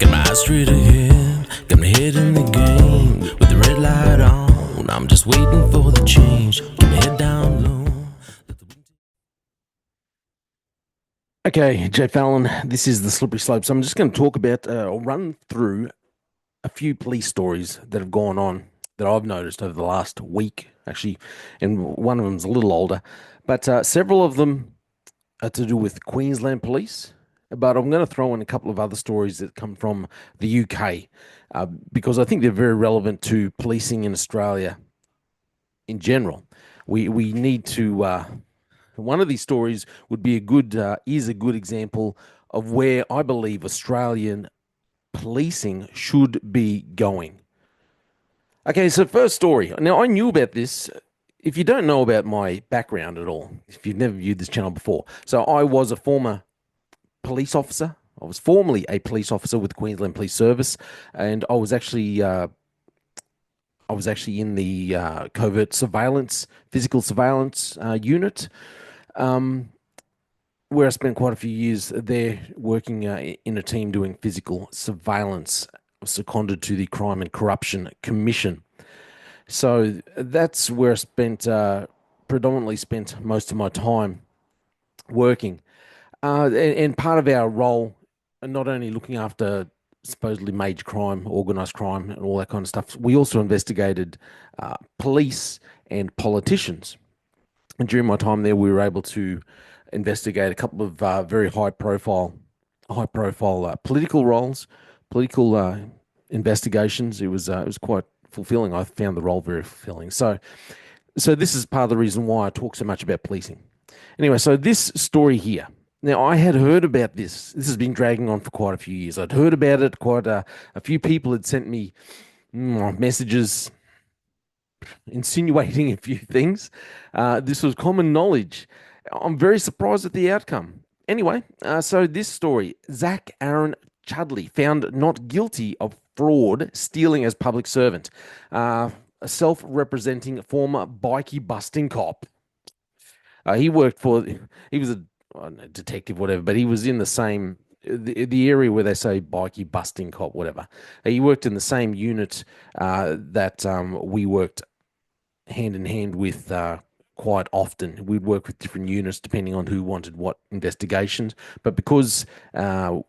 Got my eyes straight ahead, got my head in the game. With the red light on, I'm just waiting for the change. Keep my head down low. Okay, Jay Fallon, this is the Slippery Slope. So I'm just going to talk about or run through a few police stories that have gone on that I've noticed over the last week, actually, and one of them's a little older, but several of them are to do with Queensland police. But I'm going to throw in a couple of other stories that come from the UK because I think they're very relevant to policing in Australia in general. We need to. One of these stories would be a good is a good example of where I believe Australian policing should be going. Okay, so first story. Now I knew about this. If you don't know about my background at all, if you've never viewed this channel before, so I was a former police officer. I was formerly a police officer with the Queensland Police Service, and I was actually in the covert surveillance, physical surveillance unit. Um, where I spent quite a few years there working in a team doing physical surveillance. I was seconded to the Crime and Corruption Commission. So that's where I spent predominantly spent most of my time working. And part of our role, not only looking after supposedly major crime, organized crime, and all that kind of stuff, we also investigated police and politicians. And during my time there, we were able to investigate a couple of very high profile political roles, political investigations. It was quite fulfilling. I found the role very fulfilling. So this is part of the reason why I talk so much about policing. Anyway, so this story here. Now, I had heard about this. This has been dragging on for quite a few years. I'd heard about it. Quite a few people had sent me messages insinuating a few things. This was common knowledge. I'm very surprised at the outcome. Anyway, so this story Zach Aaron Chudley found not guilty of fraud, stealing as public servant, a self representing former bikie busting cop. He worked for, he was a I don't know, detective, whatever, but he was in the same. The area where they say bikie busting cop, whatever. He worked in the same unit that we worked hand in hand with quite often. We'd work with different units depending on who wanted what investigations. But because the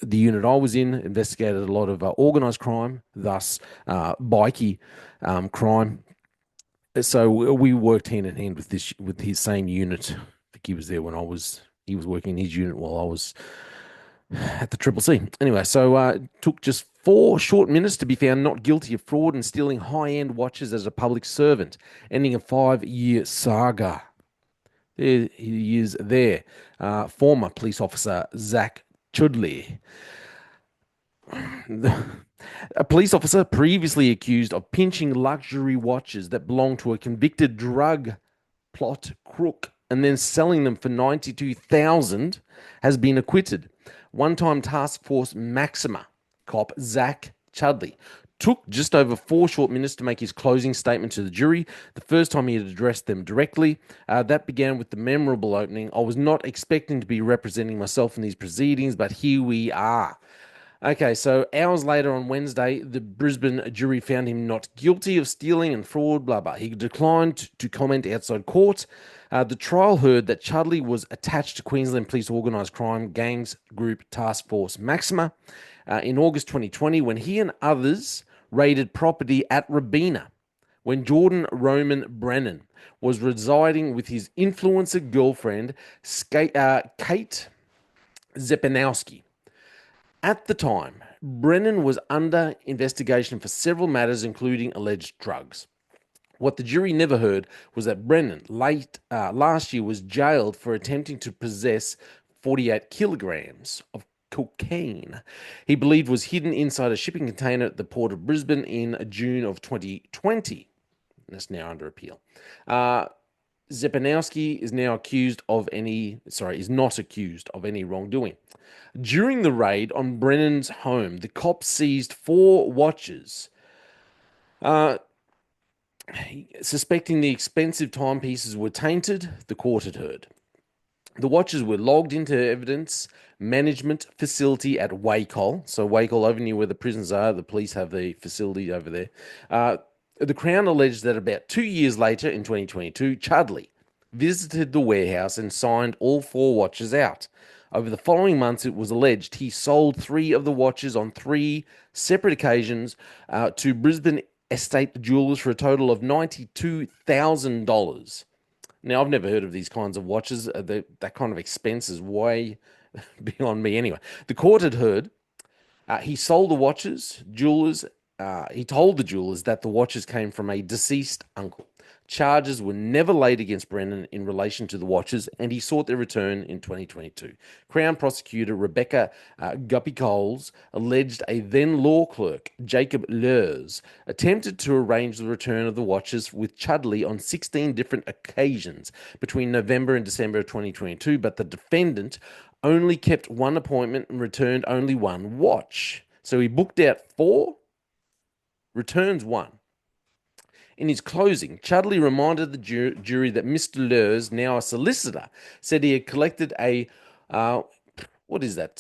unit I was in investigated a lot of organized crime, thus bikie crime. So we worked hand in hand with this with his same unit. I think he was there when I was. He was working in his unit while I was at the Triple C. Anyway, so it took just 4 short minutes to be found not guilty of fraud and stealing high-end watches as a public servant, ending a 5-year saga. There he is there. Former police officer Zach Chudley. A police officer previously accused of pinching luxury watches that belonged to a convicted drug plot crook and then selling them for 92,000 has been acquitted. One-time task force Maxima cop Zach Chudley took just over 4 short minutes to make his closing statement to the jury. The first time he had addressed them directly, that began with the memorable opening. I was not expecting to be representing myself in these proceedings, but here we are. Okay, so hours later on Wednesday, the Brisbane jury found him not guilty of stealing and fraud, blah, blah. He declined to comment outside court. The trial heard that Chudley was attached to Queensland Police Organised Crime Gangs Group Task Force Maxima in August 2020 when he and others raided property at Robina when Jordan Roman Brennan was residing with his influencer girlfriend, Kate Zepanowski. At the time, Brennan was under investigation for several matters, including alleged drugs. What the jury never heard was that Brennan last year was jailed for attempting to possess 48 kilograms of cocaine he believed was hidden inside a shipping container at the port of Brisbane in June of 2020. That's now under appeal. Zepanowski is now is not accused of any wrongdoing. During the raid on Brennan's home, the cops seized 4 watches, suspecting the expensive timepieces were tainted. The court had heard. The watches were logged into evidence management facility at Wacol. So Wacol, over near where the prisons are, the police have the facility over there. The Crown alleged that about 2 years later, in 2022, Chudley visited the warehouse and signed all four watches out. Over the following months, it was alleged he sold three of the watches on three separate occasions to Brisbane Estate Jewelers for a total of $92,000. Now, I've never heard of these kinds of watches. That kind of expense is way beyond me anyway. The court had heard he sold the watches, jewelers. He told the jewelers that the watches came from a deceased uncle. Charges were never laid against Brennan in relation to the watches, and he sought their return in 2022. Crown prosecutor Rebecca Guppy Coles alleged a then law clerk, Jacob Lurs, attempted to arrange the return of the watches with Chudley on 16 different occasions between November and December of 2022, but the defendant only kept one appointment and returned only one watch. So he booked out four, returns one. In his closing, Chudley reminded the jury that Mr. Lurs, now a solicitor, said he had collected a, what is that?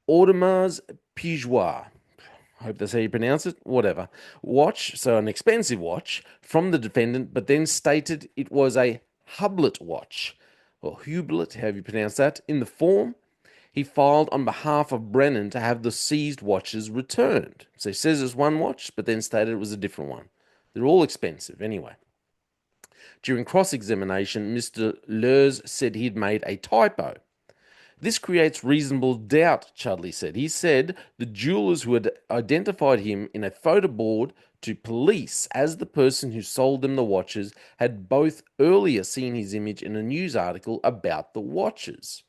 Audemars Piguet. I hope that's how you pronounce it. Whatever. Watch, so an expensive watch, from the defendant, but then stated it was a Hublot watch, or Hublot, however you pronounce that. In the form, he filed on behalf of Brennan to have the seized watches returned. So he says it's one watch, but then stated it was a different one. They're all expensive anyway. During cross-examination, Mr. Lurs said he'd made a typo. This creates reasonable doubt, Chudley said. He said the jewelers who had identified him in a photo board to police as the person who sold them the watches had both earlier seen his image in a news article about the watches.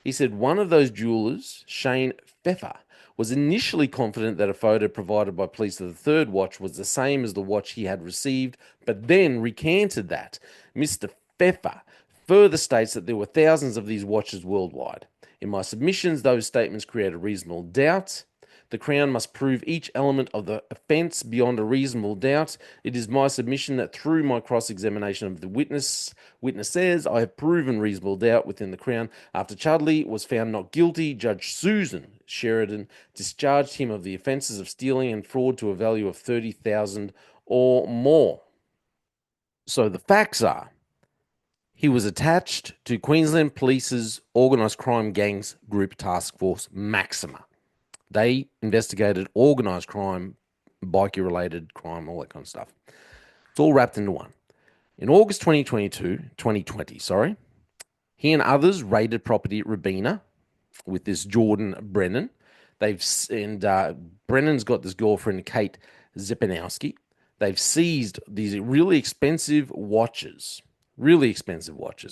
He said one of those jewelers, Shane Pfeffer, was initially confident that a photo provided by police of the third watch was the same as the watch he had received, but then recanted that. Mr. Pfeffer further states that there were thousands of these watches worldwide. In my submissions, those statements create a reasonable doubt. The Crown must prove each element of the offence beyond a reasonable doubt. It is my submission that through my cross-examination of the witnesses, I have proven reasonable doubt within the Crown. After Chudley was found not guilty, Judge Susan Sheridan discharged him of the offences of stealing and fraud to a value of $30,000 or more. So the facts are, he was attached to Queensland Police's Organised Crime Gangs Group Task Force Maxima. They investigated organised crime, bikie-related crime, all that kind of stuff. It's all wrapped into one. In August 2020, he and others raided property at Robina with this Jordan Brennan. Brennan's got this girlfriend, Kate Zepanowski. They've seized these really expensive watches,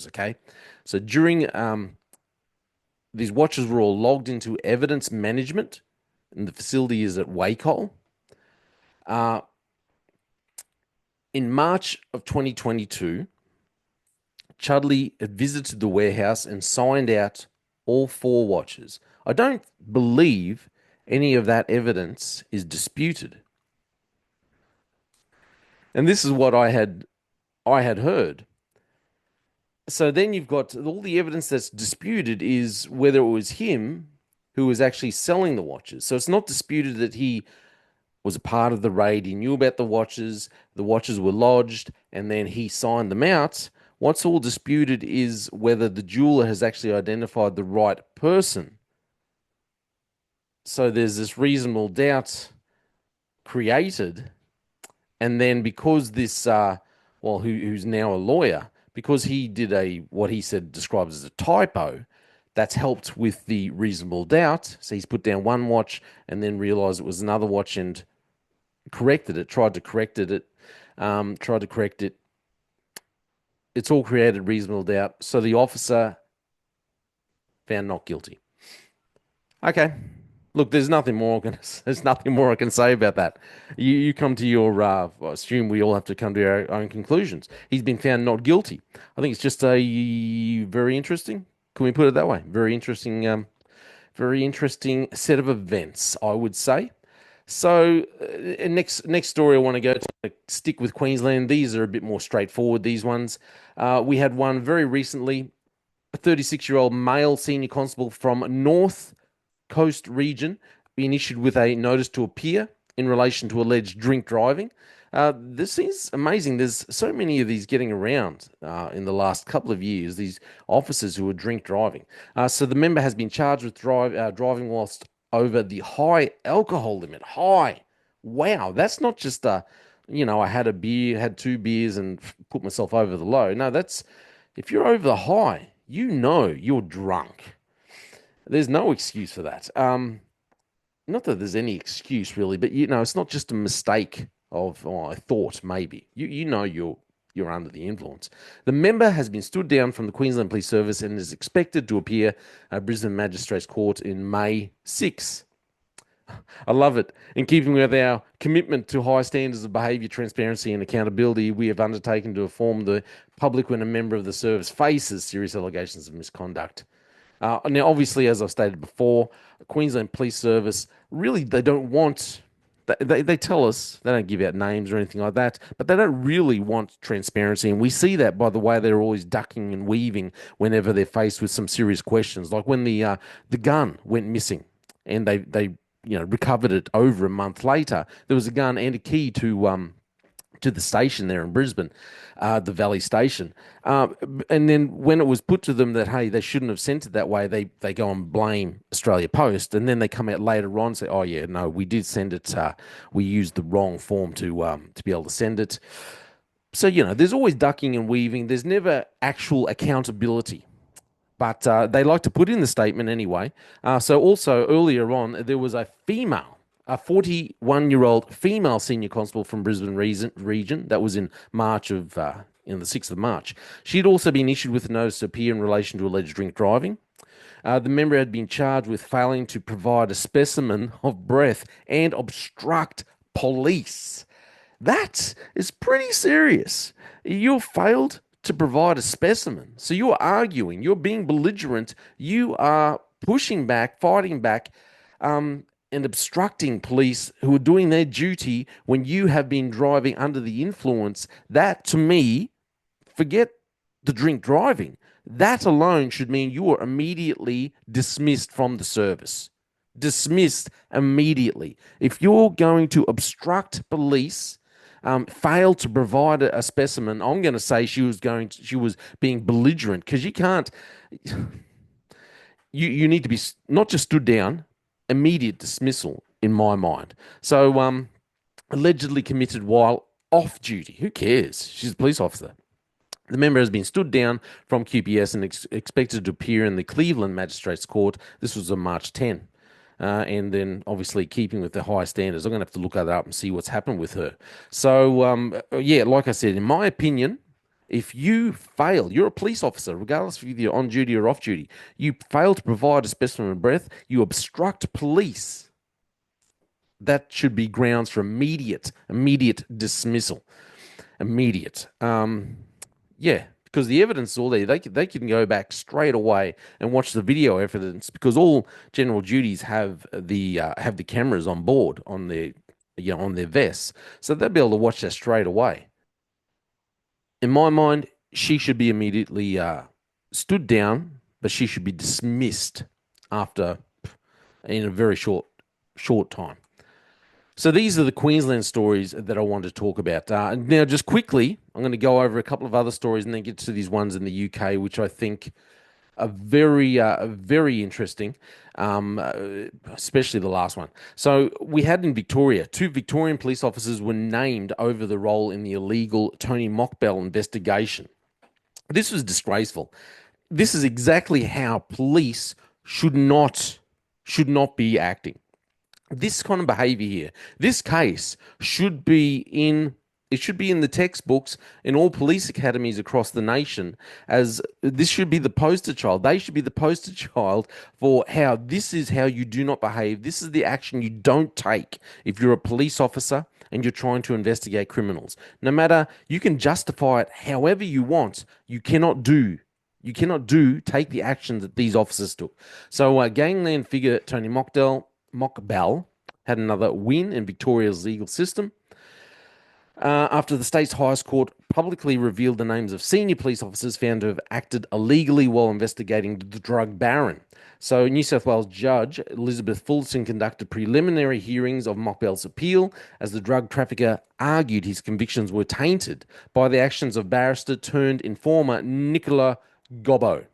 okay? So during these watches were all logged into evidence management, and the facility is at Wacol. In March of 2022, Chudley had visited the warehouse and signed out all four watches. I don't believe any of that evidence is disputed. And this is what I had heard. So then you've got all the evidence that's disputed is whether it was him who was actually selling the watches. So it's not disputed that he was a part of the raid. He knew about the watches were lodged, and then he signed them out. What's all disputed is whether the jeweler has actually identified the right person. So there's this reasonable doubt created. And then because this, who's now a lawyer, because he did what he said describes as a typo, that's helped with the reasonable doubt. So he's put down one watch and then realized it was another watch and tried to correct it. It's all created reasonable doubt. So the officer found not guilty. Okay. Look, there's nothing more I can say about that. You come to your, I assume we all have to come to our own conclusions. He's been found not guilty. I think it's just a very interesting, can we put it that way? Very interesting set of events, I would say. So next story I want to go to, stick with Queensland. These are a bit more straightforward, these ones. We had one very recently, a 36-year-old male senior constable from North Coast region been issued with a notice to appear in relation to alleged drink driving. This is amazing. There's so many of these getting around in the last couple of years, these officers who are drink driving. So the member has been charged with driving whilst over the high alcohol limit. High. Wow. That's not just I had a beer, had two beers and put myself over the low. No, that's if you're over the high, you're drunk. There's no excuse for that. Not that there's any excuse really, but it's not just a mistake of I thought maybe. You're under the influence. The member has been stood down from the Queensland Police Service and is expected to appear at Brisbane Magistrates Court in May 6. I love it. In keeping with our commitment to high standards of behaviour, transparency, and accountability, we have undertaken to inform the public when a member of the service faces serious allegations of misconduct. Now, obviously, as I've stated before, Queensland Police Service really they don't want. They tell us they don't give out names or anything like that, but they don't really want transparency, and we see that by the way they're always ducking and weaving whenever they're faced with some serious questions, like when the gun went missing, and they recovered it over a month later. There was a gun and a key to the station there in Brisbane, the Valley Station. And then when it was put to them that, hey, they shouldn't have sent it that way, they go and blame Australia Post. And then they come out later on and say, oh, yeah, no, we did send it. We used the wrong form to be able to send it. So, there's always ducking and weaving. There's never actual accountability. But they like to put in the statement anyway. So also earlier on, there was a 41-year-old female senior constable from Brisbane region. That was in March in the 6th of March. She'd also been issued with a notice to appear in relation to alleged drink driving. The member had been charged with failing to provide a specimen of breath and obstruct police. That is pretty serious. You failed to provide a specimen. So you're arguing, you're being belligerent, you are pushing back, fighting back, and obstructing police who are doing their duty when you have been driving under the influence. That, to me, forget the drink driving. That alone should mean you are immediately dismissed from the service. Dismissed immediately. If you're going to obstruct police, failed to provide a specimen, I'm going to say she was being belligerent, because you can't. You need to be not just stood down, immediate dismissal in my mind. So, allegedly committed while off duty. Who cares? She's a police officer. The member has been stood down from QPS and expected to appear in the Cleveland Magistrates Court. This was on March 10. And then obviously keeping with the high standards, I'm going to have to look that up and see what's happened with her. So, yeah, like I said, in my opinion, if you fail, you're a police officer, regardless if you're on duty or off duty, you fail to provide a specimen of breath, you obstruct police, that should be grounds for immediate dismissal. Immediate. Yeah, because the evidence is all there. They can go back straight away and watch the video evidence, because all general duties have the cameras on board on their vests, so they'll be able to watch that straight away. In my mind, she should be immediately stood down, but she should be dismissed in a very short time. So these are the Queensland stories that I wanted to talk about. Now, just quickly, I'm going to go over a couple of other stories and then get to these ones in the UK, which I think are very interesting, especially the last one. So we had in Victoria, 2 Victorian police officers were named over the role in the illegal Tony Mockbell investigation. This was disgraceful. This is exactly how police should not be acting. This kind of behavior here, this case should be in the textbooks in all police academies across the nation, as this should be the poster child. They should be the poster child for how this is how you do not behave. This is the action you don't take if you're a police officer and you're trying to investigate criminals. No matter, you can justify it however you want, you cannot take the action that these officers took. So gangland figure Tony Mockbell had another win in Victoria's legal system. After the state's highest court publicly revealed the names of senior police officers found to have acted illegally while investigating the drug baron. So, New South Wales Judge Elizabeth Fulton conducted preliminary hearings of Mockbell's appeal as the drug trafficker argued his convictions were tainted by the actions of barrister turned informer Nicola Gobbo.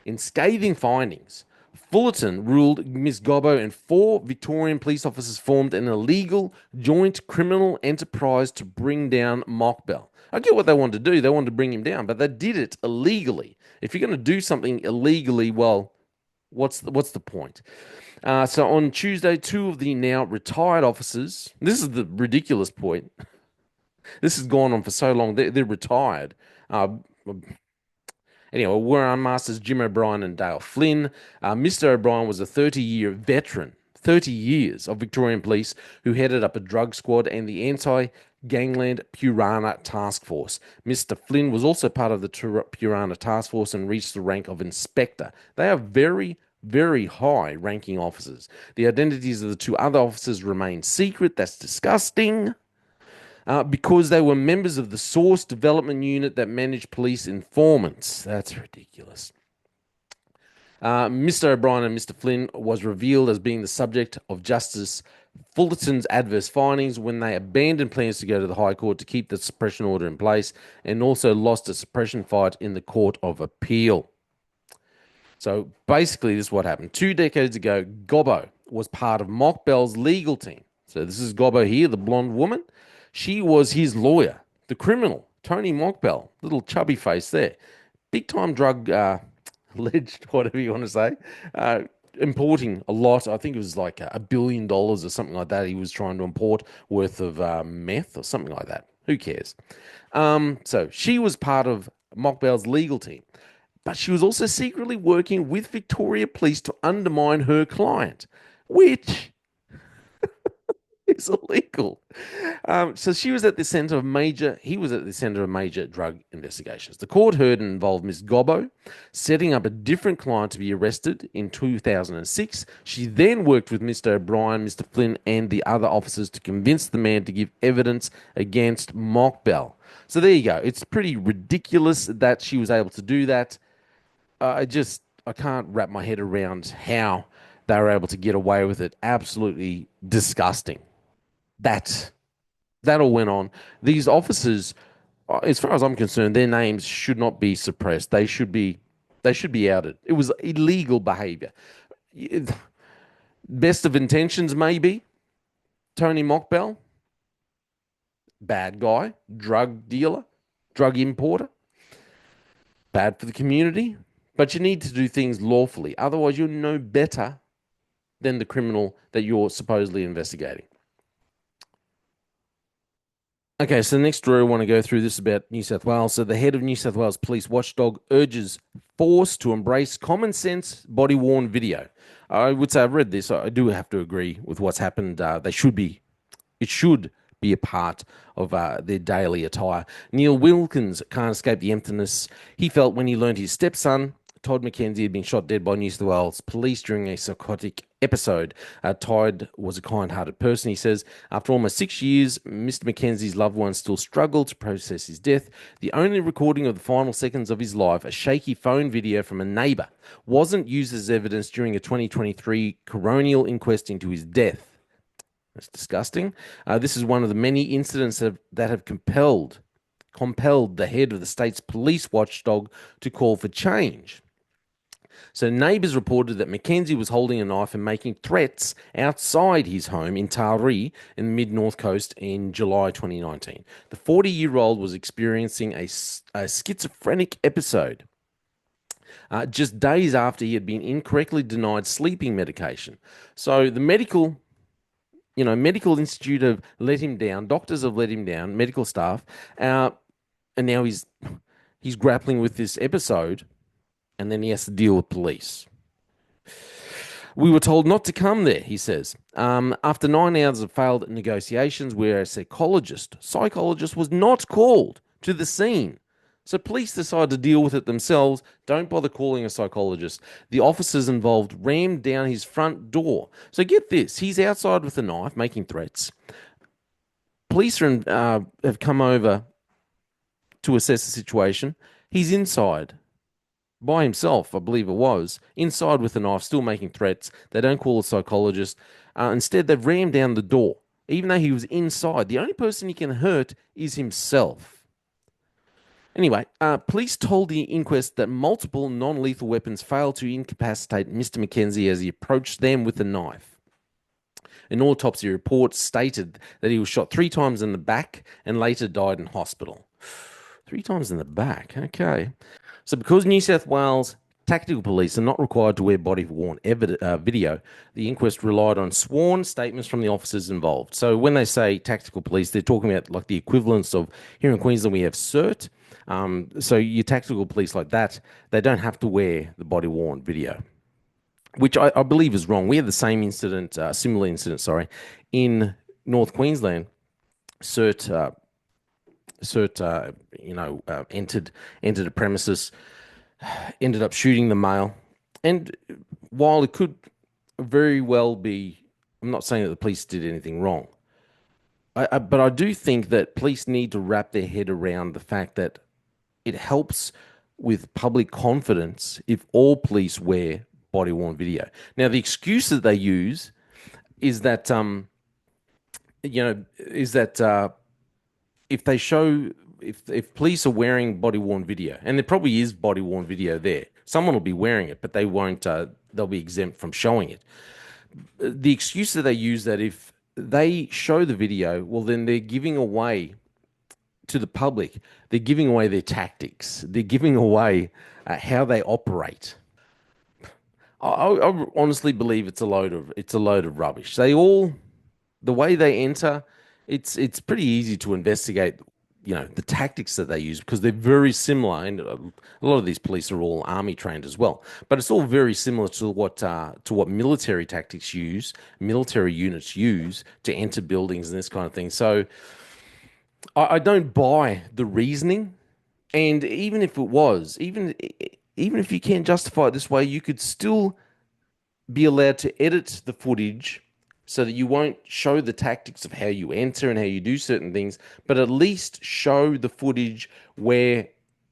In scathing findings, Fullerton ruled Ms. Gobbo and four Victorian police officers formed an illegal joint criminal enterprise to bring down Mockbell. I get what they wanted to do. They wanted to bring him down, but they did it illegally. If you're going to do something illegally, well, what's the point? So on Tuesday, two of the now retired officers, this is the ridiculous point. This has gone on for so long. They're retired. Uh, Anyway, we're on Masters Jim O'Brien and Dale Flynn. Mr. O'Brien was a 30-year veteran, 30 years of Victorian police who headed up a drug squad and the anti-gangland Purana task force. Mr. Flynn was also part of the Purana task force and reached the rank of inspector. They are very, very high ranking officers. The identities of the two other officers remain secret. That's disgusting. Because they were members of the Source Development Unit that managed police informants. That's ridiculous. Mr. O'Brien and Mr. Flynn was revealed as being the subject of Justice Fullerton's adverse findings when they abandoned plans to go to the High Court to keep the suppression order in place and also lost a suppression fight in the Court of Appeal. So basically, this is what happened. 2 decades ago, Gobbo was part of Mockbell's legal team. So this is Gobbo here, the blonde woman. She was his lawyer, the criminal, Tony Mockbell, little chubby face there. Big time drug alleged, whatever you want to say, importing a lot. I think it was like $1 billion or something like that. He was trying to import worth of meth or something like that. Who cares? So she was part of Mockbell's legal team, but she was also secretly working with Victoria Police to undermine her client, which is illegal. So she was at the center of he was at the center of major drug investigations. The court heard and involved Ms. Gobbo setting up a different client to be arrested in 2006. She then worked with Mr. O'Brien, Mr. Flynn, and the other officers to convince the man to give evidence against Mockbell. So there you go. It's pretty ridiculous that she was able to do that. I can't wrap my head around how they were able to get away with it. Absolutely disgusting. That all went on. These officers, as far as I'm concerned, their names should not be suppressed. They should be outed. It was illegal behavior. Best of intentions, maybe. Tony Mockbell, bad guy, drug dealer, drug importer, bad for the community. But you need to do things lawfully. Otherwise, you're no better than the criminal that you're supposedly investigating. Okay, so the next story I want to go through this is about New South Wales. So the head of New South Wales Police Watchdog urges force to embrace common sense body-worn video. I would say I've read this. I do have to agree with what's happened. It should be a part of their daily attire. Neil Wilkins can't escape the emptiness he felt when he learned his stepson, Todd McKenzie, had been shot dead by New South Wales police during a psychotic episode. Todd was a kind-hearted person, he says. After almost 6 years, Mr. McKenzie's loved ones still struggle to process his death. The only recording of the final seconds of his life, a shaky phone video from a neighbour, wasn't used as evidence during a 2023 coronial inquest into his death. That's disgusting. This is one of the many incidents that have compelled the head of the state's police watchdog to call for change. So neighbours reported that McKenzie was holding a knife and making threats outside his home in Taree in the mid-North Coast in July 2019. The 40-year-old was experiencing a schizophrenic episode just days after he had been incorrectly denied sleeping medication. So the medical institute have let him down, doctors have let him down, medical staff, and now he's grappling with this episode, and then he has to deal with police. We were told not to come there, he says. After 9 hours of failed negotiations where a psychologist was not called to the scene. So police decide to deal with it themselves. Don't bother calling a psychologist. The officers involved rammed down his front door. So get this. He's outside with a knife making threats. police have come over to assess the situation. He's inside by himself, I believe it was, inside with a knife, still making threats. They don't call a psychologist. Instead, they've rammed down the door, even though he was inside. The only person he can hurt is himself. Anyway, police told the inquest that multiple non lethal weapons failed to incapacitate Mr. McKenzie as he approached them with a knife. An autopsy report stated that he was shot 3 times in the back and later died in hospital. 3 times in the back, okay. So, because New South Wales tactical police are not required to wear body-worn video, the inquest relied on sworn statements from the officers involved. So, when they say tactical police, they're talking about like the equivalence of here in Queensland we have CERT. So, your tactical police like that, they don't have to wear the body-worn video, which I believe is wrong. We had the same incident, similar incident, sorry, in North Queensland. CERT entered a premises, ended up shooting the male. And while it could very well be, I'm not saying that the police did anything wrong, but I do think that police need to wrap their head around the fact that it helps with public confidence if all police wear body-worn video. Now, the excuse that they use is that, if they show if police are wearing body-worn video, and there probably is body-worn video there, someone will be wearing it, but they won't. They'll be exempt from showing it. The excuse that they use that if they show the video, well, then they're giving away to the public. They're giving away their tactics. They're giving away how they operate. I honestly believe it's a load of rubbish. The way they enter, it's pretty easy to investigate, the tactics that they use because they're very similar. And a lot of these police are all army trained as well, but it's all very similar to what military tactics use, military units use to enter buildings and this kind of thing. So I don't buy the reasoning. And even if it was, even if you can't justify it this way, you could still be allowed to edit the footage so that you won't show the tactics of how you enter and how you do certain things, but at least show the footage where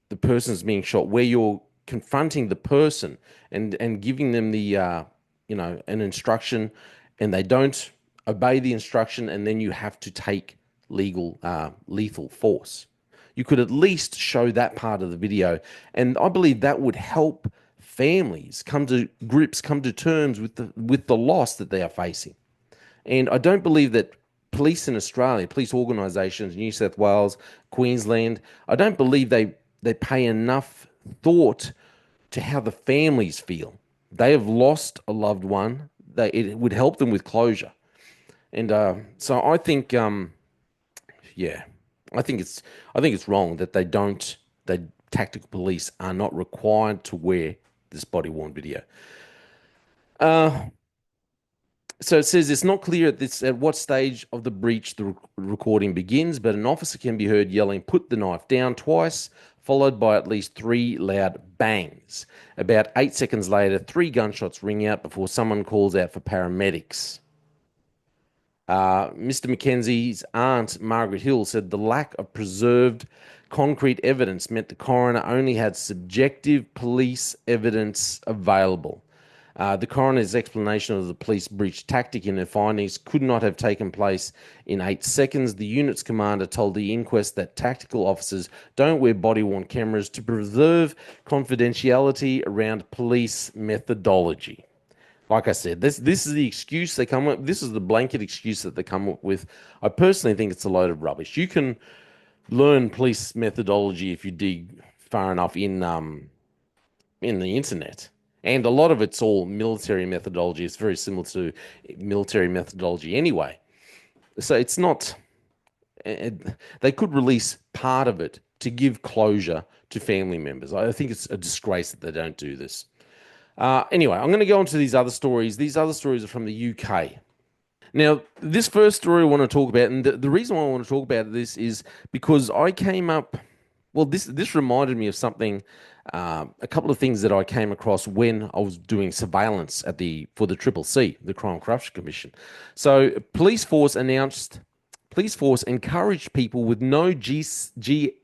the person's being shot, where you're confronting the person and giving them the an instruction, and they don't obey the instruction, and then you have to take lethal force. You could at least show that part of the video, and I believe that would help families come to terms with the loss that they are facing. And I don't believe that police in Australia, police organisations, New South Wales, Queensland, I don't believe they pay enough thought to how the families feel. They have lost a loved one. It would help them with closure. And so I think, I think it's wrong that tactical police are not required to wear this body-worn video. So it says it's not clear at what stage of the breach the recording begins, but an officer can be heard yelling, "Put the knife down," twice, followed by at least 3 loud bangs. About 8 seconds later, 3 gunshots ring out before someone calls out for paramedics. Mr. McKenzie's aunt, Margaret Hill, said the lack of preserved concrete evidence meant the coroner only had subjective police evidence available. The coroner's explanation of the police breach tactic in her findings could not have taken place in 8 seconds. The unit's commander told the inquest that tactical officers don't wear body-worn cameras to preserve confidentiality around police methodology. Like I said, this is the excuse they come up. This is the blanket excuse that they come up with. I personally think it's a load of rubbish. You can learn police methodology if you dig far enough in the internet. And a lot of it's all military methodology. It's very similar to military methodology anyway. So it's not... They could release part of it to give closure to family members. I think it's a disgrace that they don't do this. Anyway, I'm going to go on to these other stories. These other stories are from the UK. Now, this first story I want to talk about, and the reason why I want to talk about this is because I came up... Well, this reminded me of something, a couple of things that I came across when I was doing surveillance for the CCC, the Crime Corruption Commission. So, police force announced police force encouraged people with no GCSEs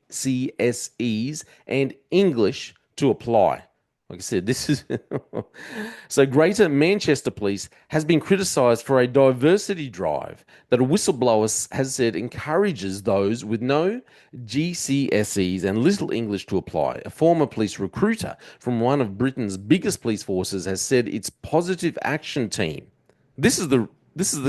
and English to apply. Like I said, this is so Greater Manchester Police has been criticised for a diversity drive that a whistleblower has said encourages those with no GCSEs and little English to apply. A former police recruiter from one of Britain's biggest police forces has said its positive action team. This is the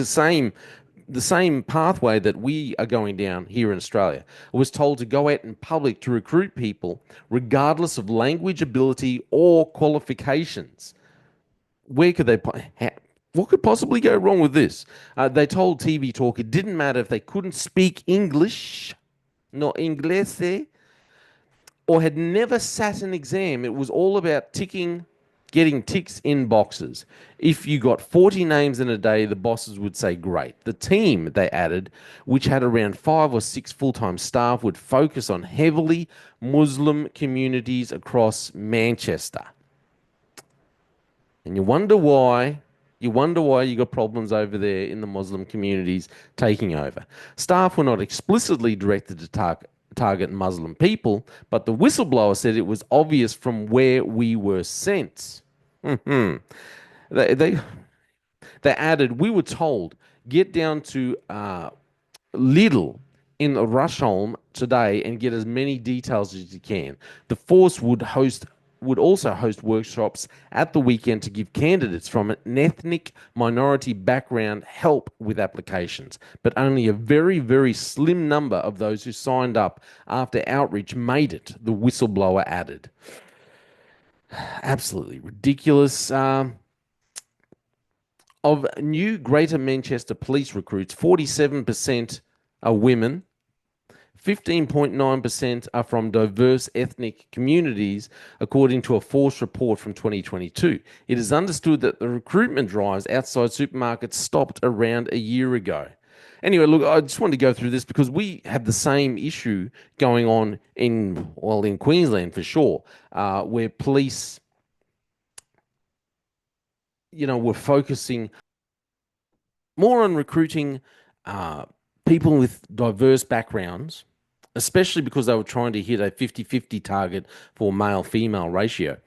same pathway that we are going down here in Australia. I was told to go out in public to recruit people regardless of language ability or qualifications. Where could they, what could possibly go wrong with this? They told TV Talk it didn't matter if they couldn't speak English, no inglese, or had never sat an exam. It was all about getting ticks in boxes. If you got 40 names in a day, the bosses would say, great. The team, they added, which had around 5 or 6 full-time staff, would focus on heavily Muslim communities across Manchester. And you wonder why. You got problems over there in the Muslim communities taking over. Staff were not explicitly directed to target Muslim people, but the whistleblower said it was obvious from where we were sent. they, they they added, we were told get down to Lidl in Rushholm today and get as many details as you can. The force would also host workshops at the weekend to give candidates from an ethnic minority background help with applications. But only a very, very slim number of those who signed up after outreach made it, the whistleblower added. Absolutely ridiculous. Of new Greater Manchester police recruits, 47% are women, 15.9% are from diverse ethnic communities, according to a Force report from 2022. It is understood that the recruitment drives outside supermarkets stopped around a year ago. Anyway, look, I just wanted to go through this because we have the same issue going on in Queensland for sure, where police, were focusing more on recruiting people with diverse backgrounds, especially because they were trying to hit a 50-50 target for male-female ratio.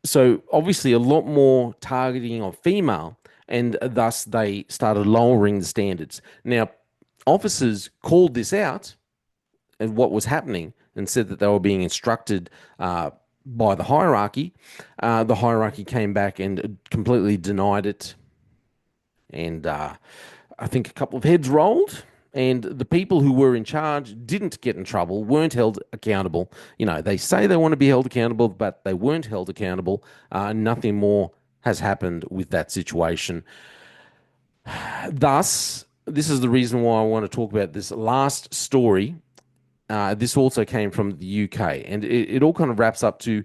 So obviously a lot more targeting of female, and thus they started lowering the standards. Now, officers called this out and what was happening and said that they were being instructed by the hierarchy. The hierarchy came back and completely denied it. And I think a couple of heads rolled. And the people who were in charge didn't get in trouble, weren't held accountable. They say they want to be held accountable, but they weren't held accountable. Nothing more has happened with that situation. Thus, this is the reason why I want to talk about this last story. This also came from the UK, and it all kind of wraps up to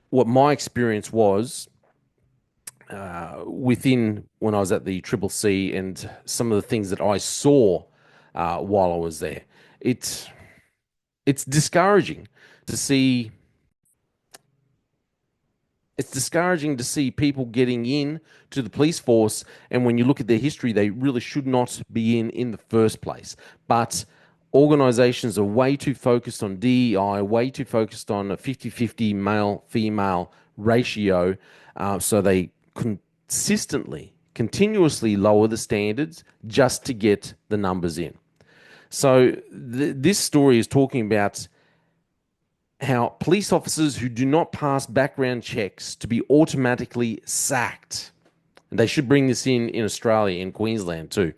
what my experience was within when I was at the Triple C and some of the things that I saw while I was there. It's discouraging to see. It's discouraging to see people getting in to the police force, and when you look at their history, they really should not be in the first place. But organizations are way too focused on DEI, way too focused on a 50-50 male-female ratio, so they continuously lower the standards just to get the numbers in. So this story is talking about how police officers who do not pass background checks to be automatically sacked. And they should bring this in Australia, in Queensland too.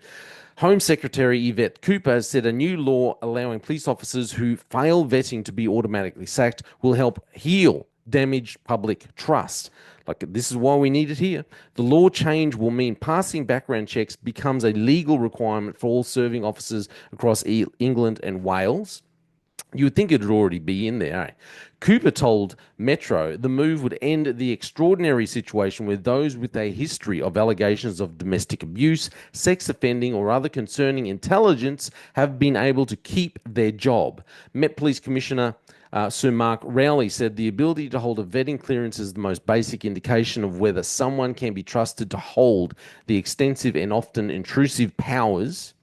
Home Secretary Yvette Cooper said a new law allowing police officers who fail vetting to be automatically sacked will help heal damaged public trust. This is why we need it here. The law change will mean passing background checks becomes a legal requirement for all serving officers across England and Wales. You would think it would already be in there. Eh? Cooper told Metro the move would end the extraordinary situation where those with a history of allegations of domestic abuse, sex offending, or other concerning intelligence have been able to keep their job. Met Police Commissioner Sir Mark Rowley said the ability to hold a vetting clearance is the most basic indication of whether someone can be trusted to hold the extensive and often intrusive powers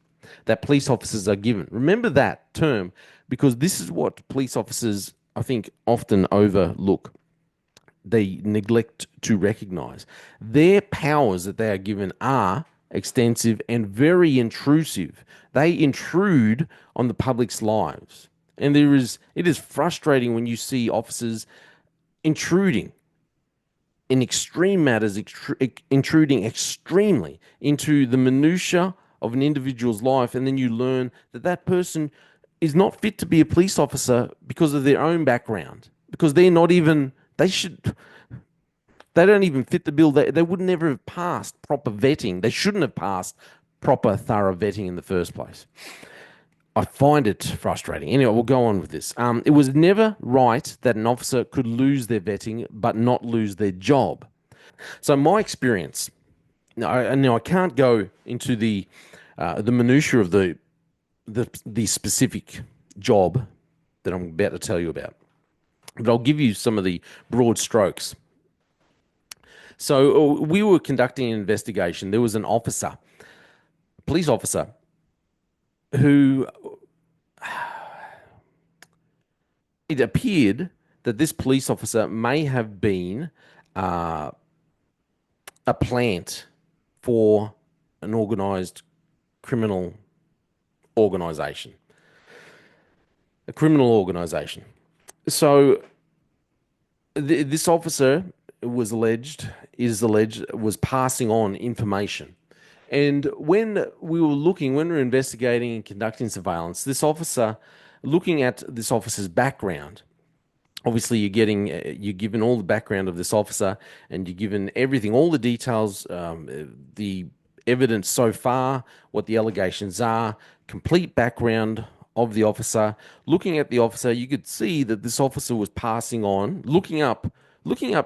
that police officers are given. Remember that term, because this is what police officers, I think, often overlook. They neglect to recognize. Their powers that they are given are extensive and very intrusive. They intrude on the public's lives. And it is frustrating when you see officers intruding in extreme matters, intruding extremely into the minutiae of an individual's life, and then you learn that that person is not fit to be a police officer because of their own background, because they're not even, they don't even fit the bill. They would never have passed proper vetting. They shouldn't have passed proper, thorough vetting in the first place. I find it frustrating. Anyway, we'll go on with this. It was never right that an officer could lose their vetting but not lose their job. So my experience, now I can't go into the minutiae of the specific job that I'm about to tell you about, but I'll give you some of the broad strokes. So we were conducting an investigation. There was an officer, police officer, who it appeared that this police officer may have been a plant for an organized criminal organization. A criminal organization. So this officer was alleged, was passing on information. And when we were investigating and conducting surveillance, this officer, looking at this officer's background, obviously you're given all the background of this officer, and you're given everything, all the details, the evidence so far, what the allegations are, complete background of the officer. Looking at the officer, you could see that this officer was passing on, looking up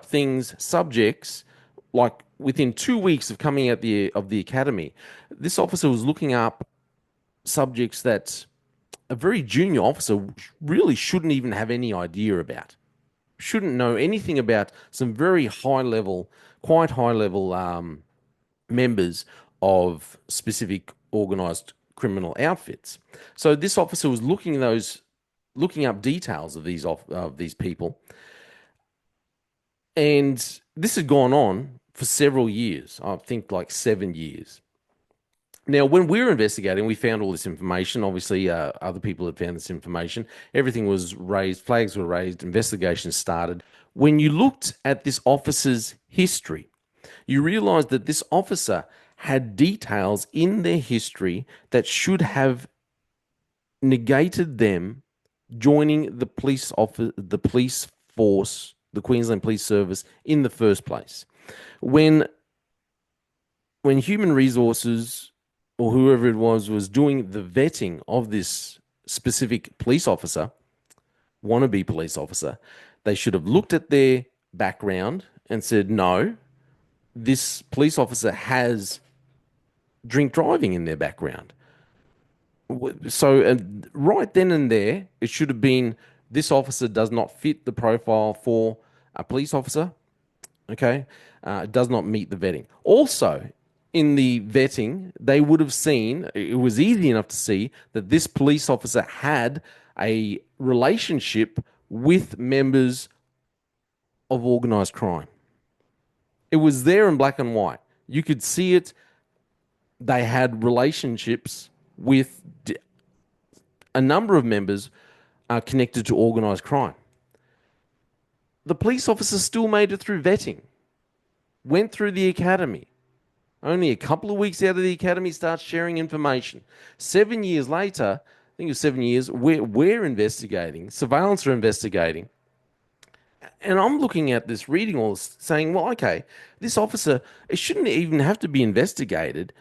things, subjects, like within 2 weeks of coming out of the academy. This officer was looking up subjects that a very junior officer really shouldn't even have any idea about. Shouldn't know anything about some very quite high level members of specific organized criminal outfits. So this officer was looking up details of these people, and this had gone on for several years. I think like 7 years. Now, when we were investigating, we found all this information. Obviously, other people had found this information. Everything was raised, flags were raised, investigations started. When you looked at this officer's history, you realized that this officer had details in their history that should have negated them joining the police force, the Queensland Police Service, in the first place. When human resources or whoever it was doing the vetting of this specific police officer, wannabe police officer, they should have looked at their background and said, no, this police officer has drink driving in their background. So right then and there, it should have been, this officer does not fit the profile for a police officer. Okay, it does not meet the vetting. Also, in the vetting, they would have seen, it was easy enough to see that this police officer had a relationship with members of organized crime. It was there in black and white. You could see it. They had relationships with a number of members connected to organized crime. The police officer still made it through vetting, went through the academy. Only a couple of weeks out of the academy, starts sharing information. 7 years later, I think it was 7 years, we're investigating, surveillance are investigating. And I'm looking at this, reading all this, saying, well, okay, this officer, it shouldn't even have to be investigated.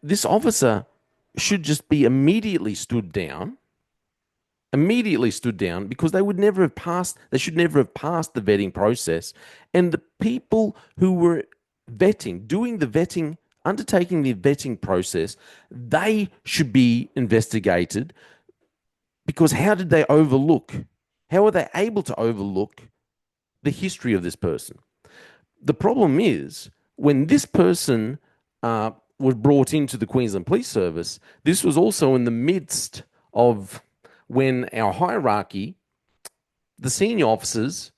This officer should just be immediately stood down, because they should never have passed the vetting process. And the people who were doing the vetting, undertaking the vetting process, they should be investigated, because how are they able to overlook the history of this person? The problem is, when this person was brought into the Queensland Police Service, this was also in the midst of when our hierarchy, the senior officers,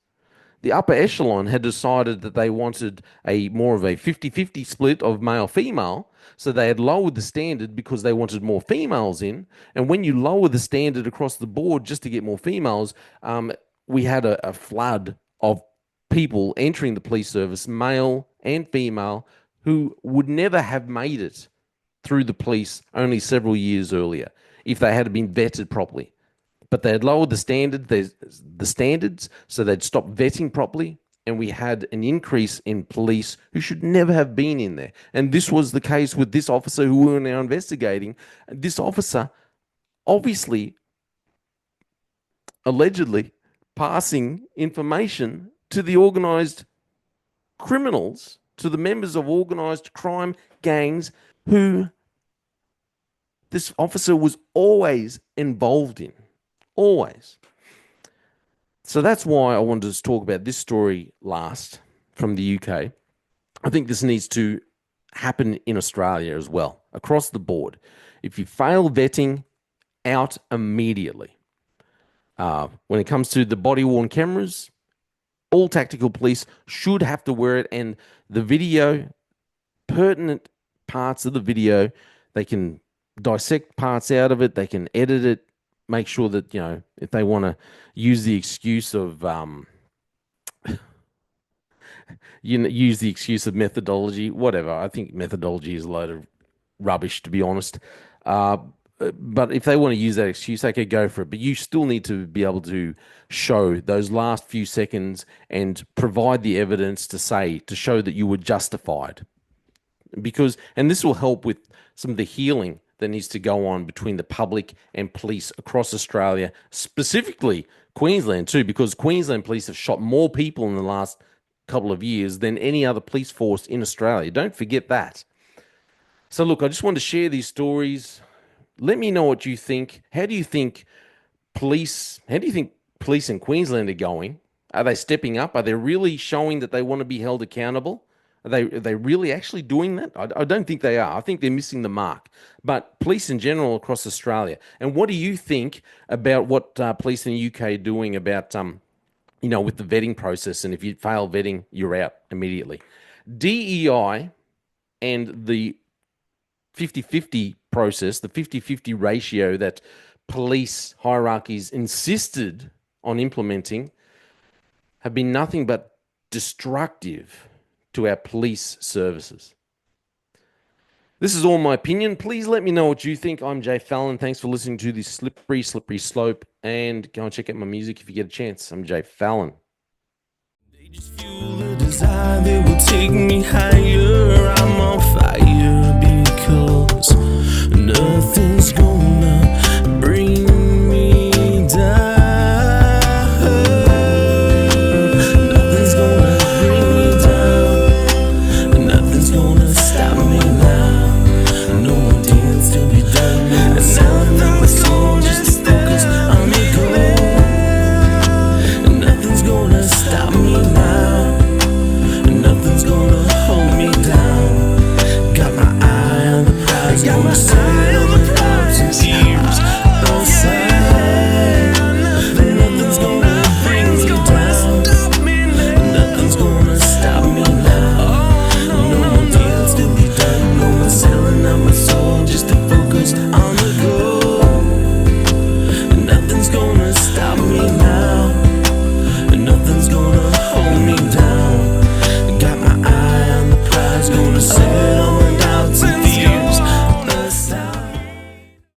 the upper echelon had decided that they wanted a more of a 50-50 split of male-female. So they had lowered the standard because they wanted more females in. And when you lower the standard across the board just to get more females, we had a flood of people entering the police service, male and female, who would never have made it through the police only several years earlier if they had been vetted properly. But they had lowered the standards, so they'd stopped vetting properly, and we had an increase in police who should never have been in there. And this was the case with this officer who we are now investigating. This officer, obviously, allegedly, passing information to the organised criminals, to the members of organised crime gangs who this officer was always involved in. Always. So that's why I wanted to talk about this story last from the UK. I think this needs to happen in Australia as well, across the board. If you fail vetting, out immediately. When it comes to the body-worn cameras, all tactical police should have to wear it, and the video, pertinent parts of the video, they can dissect parts out of it, they can edit it, make sure that, you know, if they want to use the excuse of use the excuse of methodology, whatever. I think methodology is a load of rubbish, to be honest. But if they want to use that excuse, they could go for it. But you still need to be able to show those last few seconds and provide the evidence to show that you were justified. And this will help with some of the healing that needs to go on between the public and police across Australia, specifically Queensland too, because Queensland police have shot more people in the last couple of years than any other police force in Australia. Don't forget that. So look, I just wanted to share these stories. Let me know what you think. How do you think police in Queensland are going? Are they stepping up? Are they really showing that they want to be held accountable? Are they really actually doing that? I don't think they are. I think they're missing the mark. But police in general across Australia. And what do you think about what police in the UK are doing about, with the vetting process? And if you fail vetting, you're out immediately. DEI and the 50-50 process, the 50-50 ratio that police hierarchies insisted on implementing, have been nothing but destructive to our police services. This is all my opinion. Please let me know what you think. I'm Jay Fallon. Thanks for listening to this Slippery Slope, and go and check out my music if you get a chance. I'm Jay Fallon. They just fuel a desire that will take me higher. I'm on fire because nothing's going